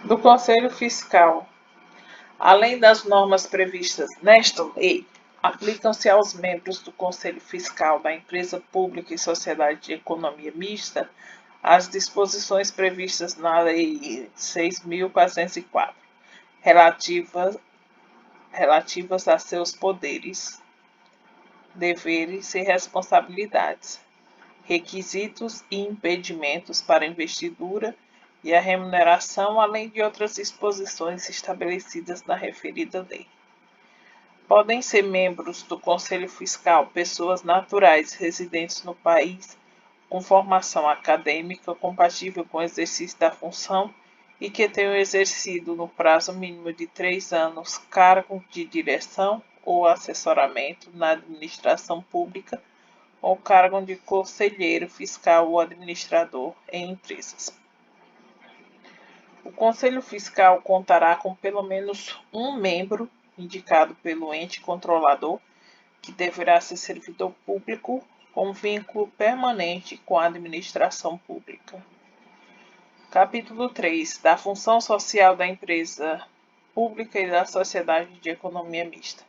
do Conselho Fiscal. Além das normas previstas nesta lei, aplicam-se aos membros do Conselho Fiscal da empresa pública e sociedade de economia mista as disposições previstas na Lei 6.404, relativas a seus poderes, deveres e responsabilidades, requisitos e impedimentos para investidura e a remuneração, além de outras disposições estabelecidas na referida lei. Podem ser membros do Conselho Fiscal pessoas naturais residentes no país, com formação acadêmica compatível com o exercício da função e que tenham exercido no prazo mínimo de 3 anos cargo de direção ou assessoramento na administração pública ou cargo de conselheiro fiscal ou administrador em empresas. O Conselho Fiscal contará com pelo menos um membro indicado pelo ente controlador, que deverá ser servidor público com vínculo permanente com a administração pública. Capítulo 3. Da função social da empresa pública e da sociedade de economia mista.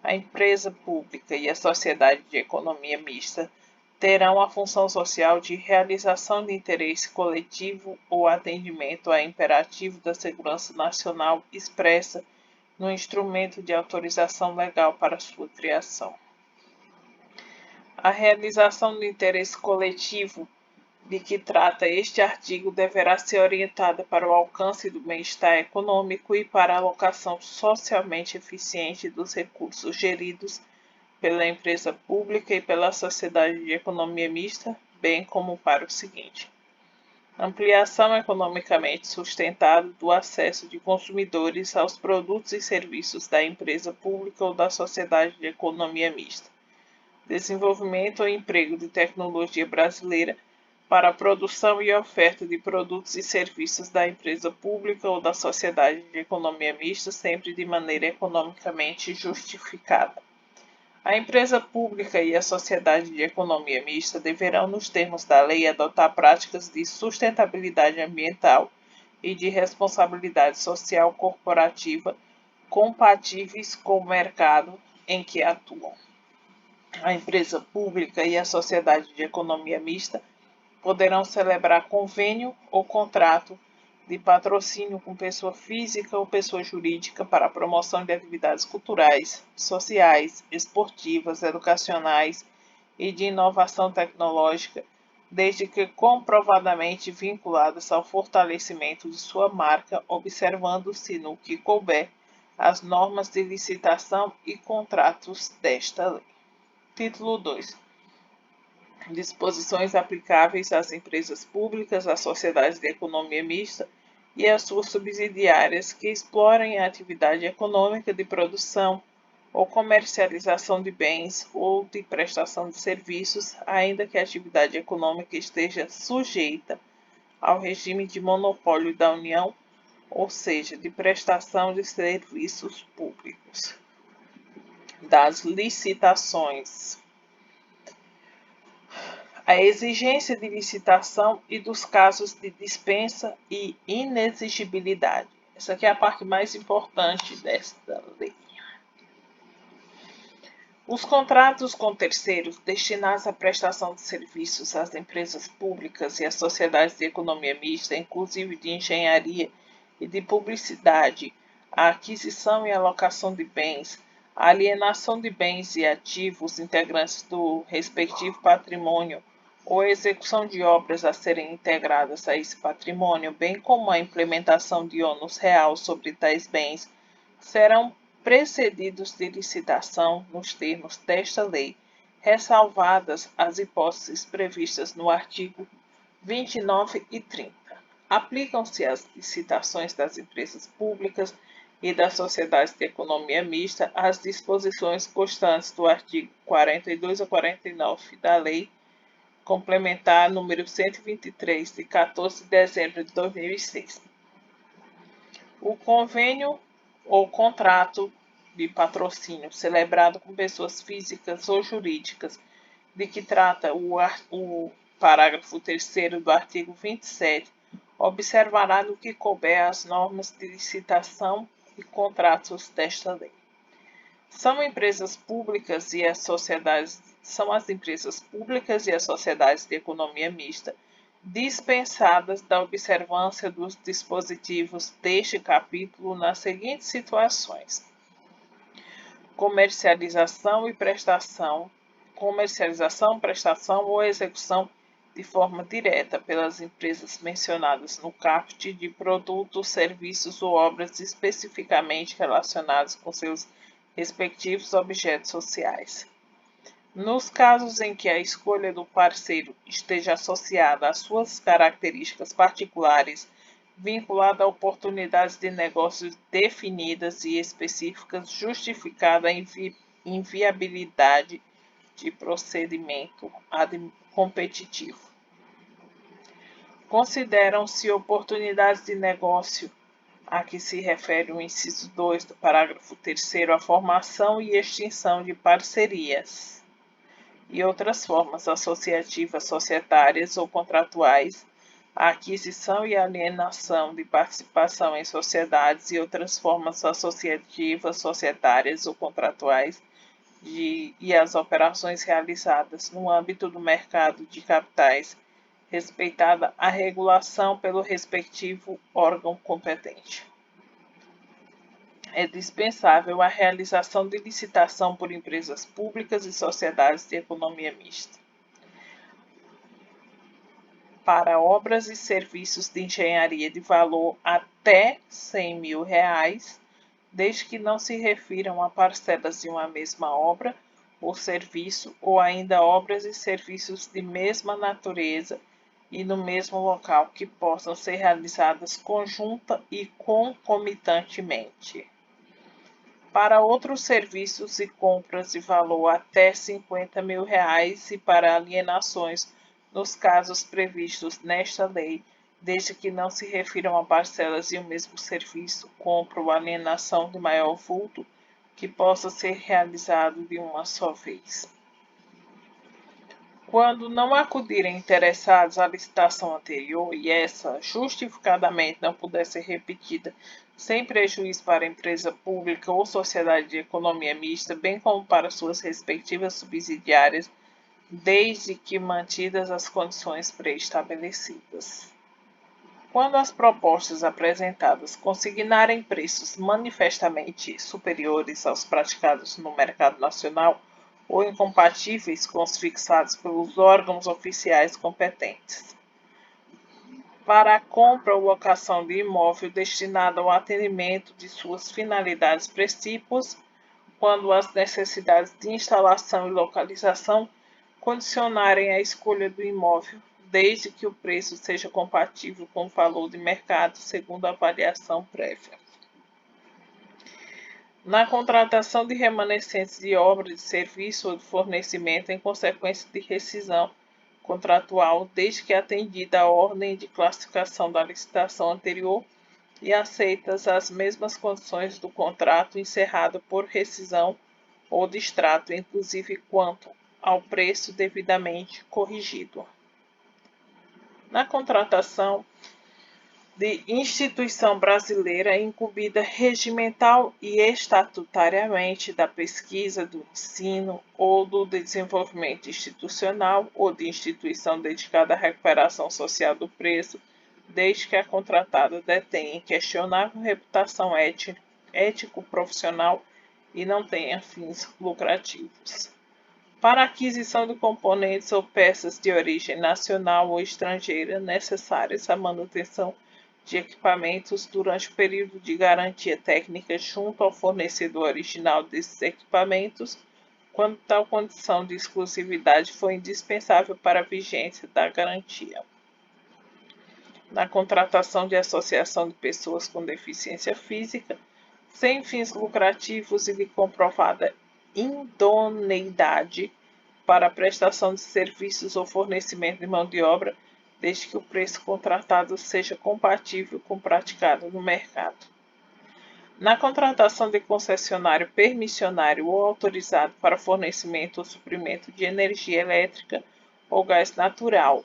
A empresa pública e a sociedade de economia mista terão a função social de realização de interesse coletivo ou atendimento a imperativo da segurança nacional expressa no instrumento de autorização legal para sua criação. A realização do interesse coletivo de que trata este artigo deverá ser orientada para o alcance do bem-estar econômico e para a alocação socialmente eficiente dos recursos geridos pela empresa pública e pela sociedade de economia mista, bem como para o seguinte: ampliação economicamente sustentada do acesso de consumidores aos produtos e serviços da empresa pública ou da sociedade de economia mista, desenvolvimento ou emprego de tecnologia brasileira para a produção e oferta de produtos e serviços da empresa pública ou da sociedade de economia mista, sempre de maneira economicamente justificada. A empresa pública e a sociedade de economia mista deverão, nos termos da lei, adotar práticas de sustentabilidade ambiental e de responsabilidade social corporativa compatíveis com o mercado em que atuam. A empresa pública e a sociedade de economia mista poderão celebrar convênio ou contrato de patrocínio com pessoa física ou pessoa jurídica para a promoção de atividades culturais, sociais, esportivas, educacionais e de inovação tecnológica, desde que comprovadamente vinculadas ao fortalecimento de sua marca, observando-se no que couber as normas de licitação e contratos desta lei. Título 2. Disposições aplicáveis às empresas públicas, às sociedades de economia mista e às suas subsidiárias que explorem a atividade econômica de produção ou comercialização de bens ou de prestação de serviços, ainda que a atividade econômica esteja sujeita ao regime de monopólio da União, ou seja, de prestação de serviços públicos. Das licitações. A exigência de licitação e dos casos de dispensa e inexigibilidade. Essa aqui é a parte mais importante desta lei. Os contratos com terceiros destinados à prestação de serviços às empresas públicas e às sociedades de economia mista, inclusive de engenharia e de publicidade, a aquisição e alocação de bens, a alienação de bens e ativos integrantes do respectivo patrimônio, ou a execução de obras a serem integradas a esse patrimônio, bem como a implementação de ônus real sobre tais bens, serão precedidos de licitação nos termos desta lei, ressalvadas as hipóteses previstas no artigo 29 e 30. Aplicam-se às licitações das empresas públicas e das sociedades de economia mista as disposições constantes do artigo 42 a 49 da Lei Complementar número 123, de 14 de dezembro de 2006. O convênio ou contrato de patrocínio celebrado com pessoas físicas ou jurídicas, de que trata o parágrafo 3º do artigo 27, observará no que couber as normas de licitação e contratos desta lei. São as empresas públicas e as sociedades de economia mista dispensadas da observância dos dispositivos deste capítulo nas seguintes situações: comercialização, prestação ou execução de forma direta pelas empresas mencionadas no caput de produtos, serviços ou obras especificamente relacionados com seus respectivos objetos sociais. Nos casos em que a escolha do parceiro esteja associada às suas características particulares, vinculada a oportunidades de negócios definidas e específicas, justificada a inviabilidade de procedimento competitivo. Consideram-se oportunidades de negócio a que se refere o inciso 2 do parágrafo 3º a formação e extinção de parcerias e outras formas associativas, societárias ou contratuais, a aquisição e alienação de participação em sociedades e outras formas associativas, societárias ou contratuais e as operações realizadas no âmbito do mercado de capitais, respeitada a regulação pelo respectivo órgão competente. É dispensável a realização de licitação por empresas públicas e sociedades de economia mista. Para obras e serviços de engenharia de valor até R$ 100.000, desde que não se refiram a parcelas de uma mesma obra ou serviço, ou ainda obras e serviços de mesma natureza e no mesmo local que possam ser realizadas conjunta e concomitantemente. Para outros serviços e compras de valor até R$ 50.000 e para alienações nos casos previstos nesta lei, desde que não se refiram a parcelas de um mesmo serviço, compra ou alienação de maior vulto, que possa ser realizado de uma só vez. Quando não acudirem interessados à licitação anterior e essa justificadamente não puder ser repetida sem prejuízo para a empresa pública ou sociedade de economia mista, bem como para suas respectivas subsidiárias, desde que mantidas as condições pré-estabelecidas. Quando as propostas apresentadas consignarem preços manifestamente superiores aos praticados no mercado nacional, ou incompatíveis com os fixados pelos órgãos oficiais competentes. Para a compra ou locação de imóvel destinado ao atendimento de suas finalidades precípuas, quando as necessidades de instalação e localização condicionarem a escolha do imóvel, desde que o preço seja compatível com o valor de mercado, segundo avaliação prévia. Na contratação de remanescentes de obra, de serviço ou de fornecimento em consequência de rescisão contratual, desde que atendida a ordem de classificação da licitação anterior e aceitas as mesmas condições do contrato encerrado por rescisão ou distrato, inclusive quanto ao preço devidamente corrigido. Na contratação de instituição brasileira incumbida regimental e estatutariamente da pesquisa, do ensino ou do desenvolvimento institucional ou de instituição dedicada à recuperação social do preço, desde que a contratada detenha inquestionável reputação ético-profissional e não tenha fins lucrativos. Para a aquisição de componentes ou peças de origem nacional ou estrangeira necessárias à manutenção de equipamentos durante o período de garantia técnica junto ao fornecedor original desses equipamentos, quando tal condição de exclusividade for indispensável para a vigência da garantia. Na contratação de associação de pessoas com deficiência física, sem fins lucrativos e de comprovada idoneidade para a prestação de serviços ou fornecimento de mão de obra, desde que o preço contratado seja compatível com o praticado no mercado. Na contratação de concessionário permissionário ou autorizado para fornecimento ou suprimento de energia elétrica ou gás natural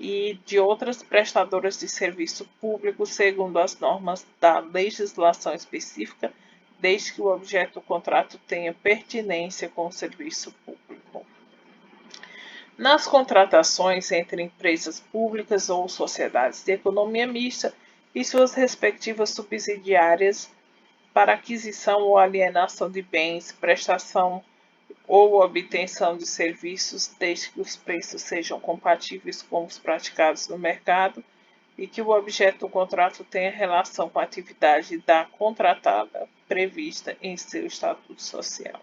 e de outras prestadoras de serviço público segundo as normas da legislação específica, desde que o objeto do contrato tenha pertinência com o serviço público. Nas contratações entre empresas públicas ou sociedades de economia mista e suas respectivas subsidiárias para aquisição ou alienação de bens, prestação ou obtenção de serviços, desde que os preços sejam compatíveis com os praticados no mercado e que o objeto do contrato tenha relação com a atividade da contratada prevista em seu estatuto social.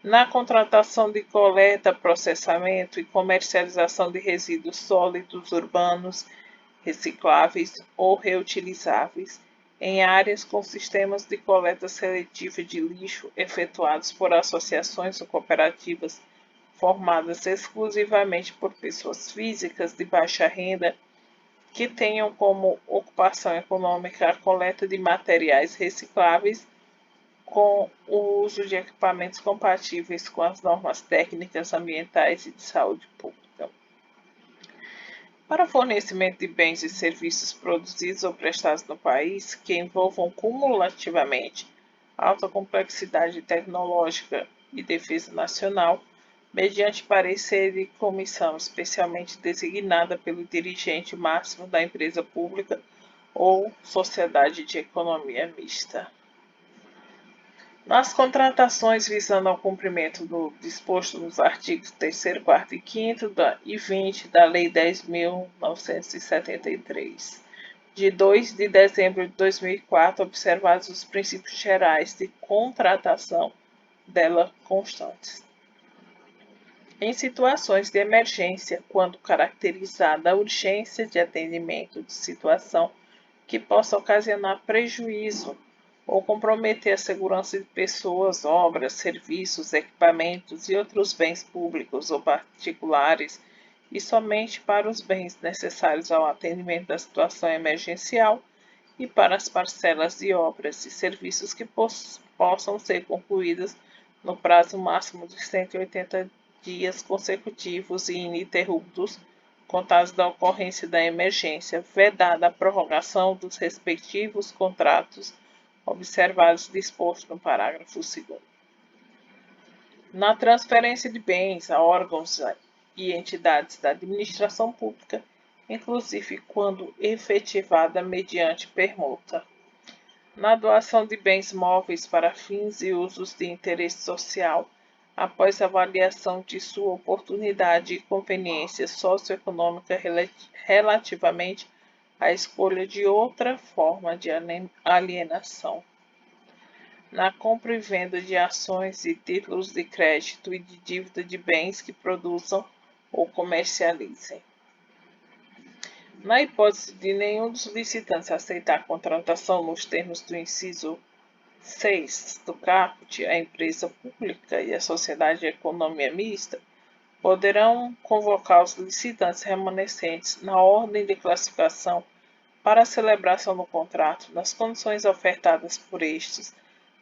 Na contratação de coleta, processamento e comercialização de resíduos sólidos urbanos, recicláveis ou reutilizáveis, em áreas com sistemas de coleta seletiva de lixo efetuados por associações ou cooperativas formadas exclusivamente por pessoas físicas de baixa renda que tenham como ocupação econômica a coleta de materiais recicláveis com o uso de equipamentos compatíveis com as normas técnicas ambientais e de saúde pública. Para fornecimento de bens e serviços produzidos ou prestados no país que envolvam cumulativamente alta complexidade tecnológica e defesa nacional, mediante parecer de comissão especialmente designada pelo dirigente máximo da empresa pública ou sociedade de economia mista. Nas contratações visando ao cumprimento do disposto nos artigos 3º, 4º e 5º e 20 da Lei 10.973, de 2 de dezembro de 2004, observados os princípios gerais de contratação dela constantes. Em situações de emergência, quando caracterizada a urgência de atendimento de situação que possa ocasionar prejuízo ou comprometer a segurança de pessoas, obras, serviços, equipamentos e outros bens públicos ou particulares, e somente para os bens necessários ao atendimento da situação emergencial e para as parcelas de obras e serviços que possam ser concluídas no prazo máximo de 180 dias consecutivos e ininterruptos, contados da ocorrência da emergência, vedada a prorrogação dos respectivos contratos observados disposto no parágrafo 2º. Na transferência de bens a órgãos e entidades da administração pública, inclusive quando efetivada mediante permuta. Na doação de bens móveis para fins e usos de interesse social, após avaliação de sua oportunidade e conveniência socioeconômica relativamente a escolha de outra forma de alienação. Na compra e venda de ações e títulos de crédito e de dívida de bens que produzam ou comercializem. Na hipótese de nenhum dos licitantes aceitar a contratação nos termos do inciso 6 do caput, a empresa pública e a sociedade de economia mista poderão convocar os licitantes remanescentes na ordem de classificação para a celebração do contrato nas condições ofertadas por estes,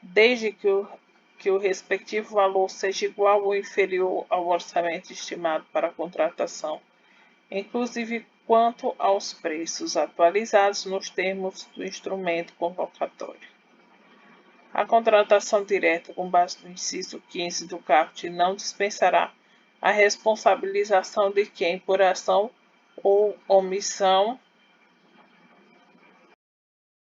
desde que o respectivo valor seja igual ou inferior ao orçamento estimado para a contratação, inclusive quanto aos preços atualizados nos termos do instrumento convocatório. A contratação direta com base no inciso 15 do caput não dispensará a responsabilização de quem, por ação ou omissão,